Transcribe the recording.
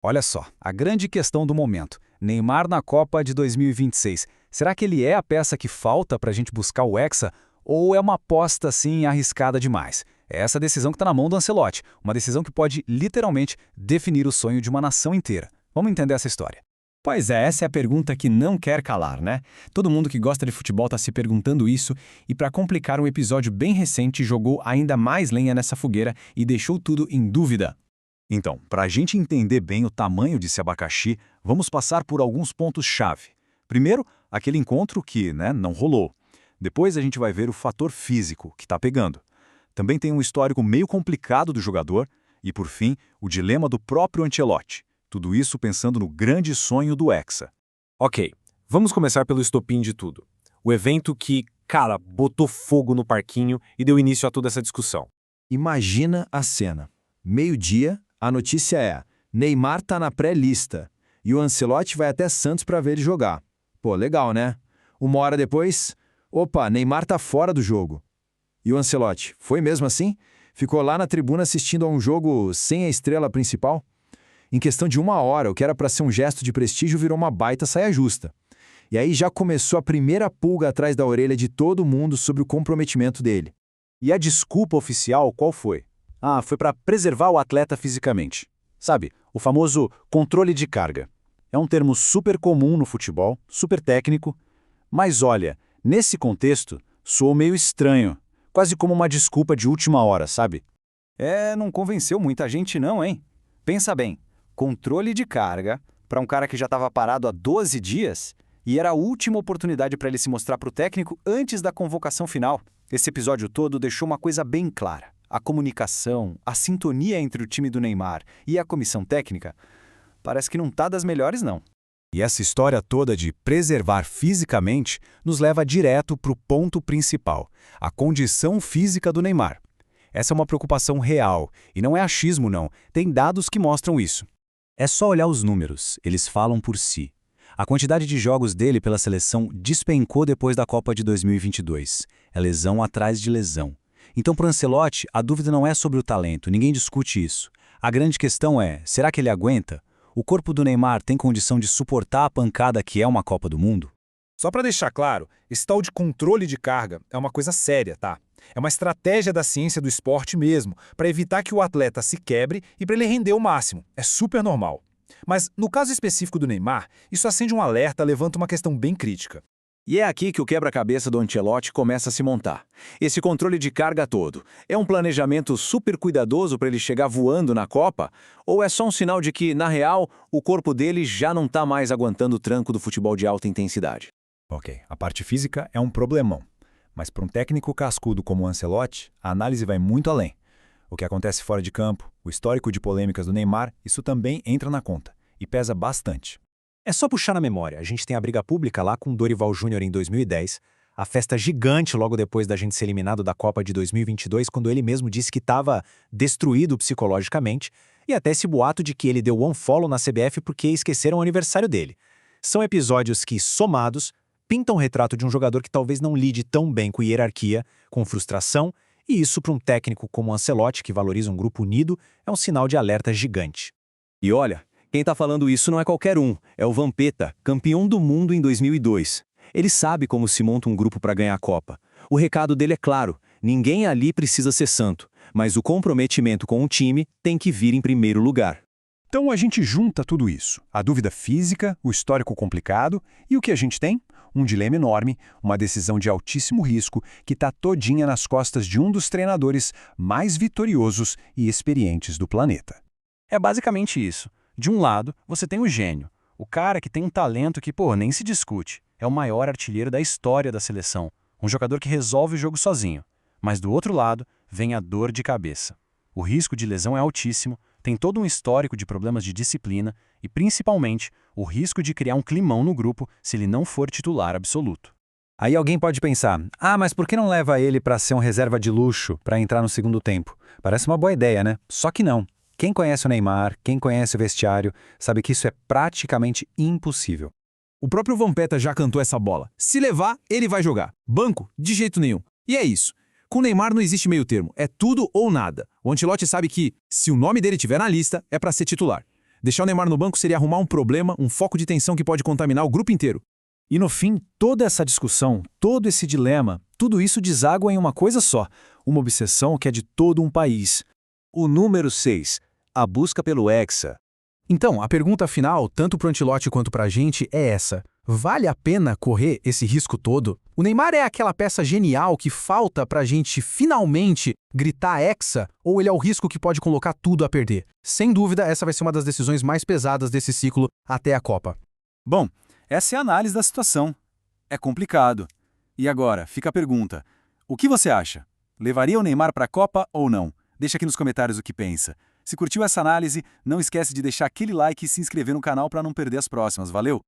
Olha só, a grande questão do momento. Neymar na Copa de 2026. Será que ele é a peça que falta para a gente buscar o Hexa? Ou é uma aposta, assim, arriscada demais? É essa decisão que está na mão do Ancelotti. Uma decisão que pode, literalmente, definir o sonho de uma nação inteira. Vamos entender essa história. Pois é, essa é a pergunta que não quer calar, né? Todo mundo que gosta de futebol está se perguntando isso, e para complicar, um episódio bem recente jogou ainda mais lenha nessa fogueira e deixou tudo em dúvida. Então, para a gente entender bem o tamanho desse abacaxi, vamos passar por alguns pontos-chave. Primeiro, aquele encontro que, não rolou. Depois a gente vai ver o fator físico, que está pegando. Também tem um histórico meio complicado do jogador. E, por fim, o dilema do próprio Ancelotti. Tudo isso pensando no grande sonho do Hexa. Ok, vamos começar pelo estopim de tudo. O evento que, cara, botou fogo no parquinho e deu início a toda essa discussão. Imagina a cena. Meio-dia, a notícia é: Neymar tá na pré-lista e o Ancelotti vai até Santos para ver ele jogar. Pô, legal, né? Uma hora depois, opa, Neymar tá fora do jogo. E o Ancelotti, foi mesmo assim? Ficou lá na tribuna assistindo a um jogo sem a estrela principal? Em questão de uma hora, o que era para ser um gesto de prestígio virou uma baita saia justa. E aí já começou a primeira pulga atrás da orelha de todo mundo sobre o comprometimento dele. E a desculpa oficial qual foi? Foi para preservar o atleta fisicamente. Sabe, o famoso controle de carga. É um termo super comum no futebol, super técnico, mas olha, nesse contexto, soou meio estranho, quase como uma desculpa de última hora, sabe? Não convenceu muita gente não, hein? Pensa bem, controle de carga para um cara que já estava parado há 12 dias e era a última oportunidade para ele se mostrar para o técnico antes da convocação final. Esse episódio todo deixou uma coisa bem clara. A comunicação, a sintonia entre o time do Neymar e a comissão técnica parece que não tá das melhores, não. E essa história toda de preservar fisicamente nos leva direto para o ponto principal, a condição física do Neymar. Essa é uma preocupação real, e não é achismo não, tem dados que mostram isso. É só olhar os números, eles falam por si. A quantidade de jogos dele pela seleção despencou depois da Copa de 2022. É lesão atrás de lesão. Então, para o Ancelotti, a dúvida não é sobre o talento, ninguém discute isso. A grande questão é, será que ele aguenta? O corpo do Neymar tem condição de suportar a pancada que é uma Copa do Mundo? Só para deixar claro, esse tal de controle de carga é uma coisa séria, tá? É uma estratégia da ciência do esporte mesmo, para evitar que o atleta se quebre e para ele render o máximo. É super normal. Mas, no caso específico do Neymar, isso acende um alerta, levanta uma questão bem crítica. E é aqui que o quebra-cabeça do Ancelotti começa a se montar. Esse controle de carga todo, é um planejamento super cuidadoso para ele chegar voando na Copa? Ou é só um sinal de que, na real, o corpo dele já não está mais aguentando o tranco do futebol de alta intensidade? Ok, a parte física é um problemão. Mas para um técnico cascudo como o Ancelotti, a análise vai muito além. O que acontece fora de campo, o histórico de polêmicas do Neymar, isso também entra na conta e pesa bastante. É só puxar na memória, a gente tem a briga pública lá com Dorival Júnior em 2010, a festa gigante logo depois da gente ser eliminado da Copa de 2022, quando ele mesmo disse que estava destruído psicologicamente, e até esse boato de que ele deu unfollow na CBF porque esqueceram o aniversário dele. São episódios que, somados, pintam o retrato de um jogador que talvez não lide tão bem com hierarquia, com frustração, e isso para um técnico como o Ancelotti, que valoriza um grupo unido, é um sinal de alerta gigante. E olha, quem está falando isso não é qualquer um, é o Vampeta, campeão do mundo em 2002. Ele sabe como se monta um grupo para ganhar a Copa. O recado dele é claro, ninguém ali precisa ser santo, mas o comprometimento com o time tem que vir em primeiro lugar. Então a gente junta tudo isso, a dúvida física, o histórico complicado e o que a gente tem? Um dilema enorme, uma decisão de altíssimo risco que está todinha nas costas de um dos treinadores mais vitoriosos e experientes do planeta. É basicamente isso. De um lado, você tem o gênio, o cara que tem um talento que, nem se discute. É o maior artilheiro da história da seleção, um jogador que resolve o jogo sozinho. Mas do outro lado, vem a dor de cabeça. O risco de lesão é altíssimo, tem todo um histórico de problemas de disciplina e, principalmente, o risco de criar um climão no grupo se ele não for titular absoluto. Aí alguém pode pensar, mas por que não leva ele para ser um reserva de luxo, para entrar no segundo tempo? Parece uma boa ideia, né? Só que não. Quem conhece o Neymar, quem conhece o vestiário, sabe que isso é praticamente impossível. O próprio Vampeta já cantou essa bola. Se levar, ele vai jogar. Banco? De jeito nenhum. E é isso. Com o Neymar não existe meio termo. É tudo ou nada. O Ancelotti sabe que, se o nome dele estiver na lista, é para ser titular. Deixar o Neymar no banco seria arrumar um problema, um foco de tensão que pode contaminar o grupo inteiro. E no fim, toda essa discussão, todo esse dilema, tudo isso deságua em uma coisa só, uma obsessão que é de todo um país. O número 6. A busca pelo Hexa. Então, a pergunta final, tanto para o Ancelotti quanto para a gente, é essa. Vale a pena correr esse risco todo? O Neymar é aquela peça genial que falta para a gente finalmente gritar Hexa, ou ele é o risco que pode colocar tudo a perder? Sem dúvida, essa vai ser uma das decisões mais pesadas desse ciclo até a Copa. Bom, essa é a análise da situação. É complicado. E agora, fica a pergunta. O que você acha? Levaria o Neymar para a Copa ou não? Deixa aqui nos comentários o que pensa. Se curtiu essa análise, não esquece de deixar aquele like e se inscrever no canal para não perder as próximas. Valeu!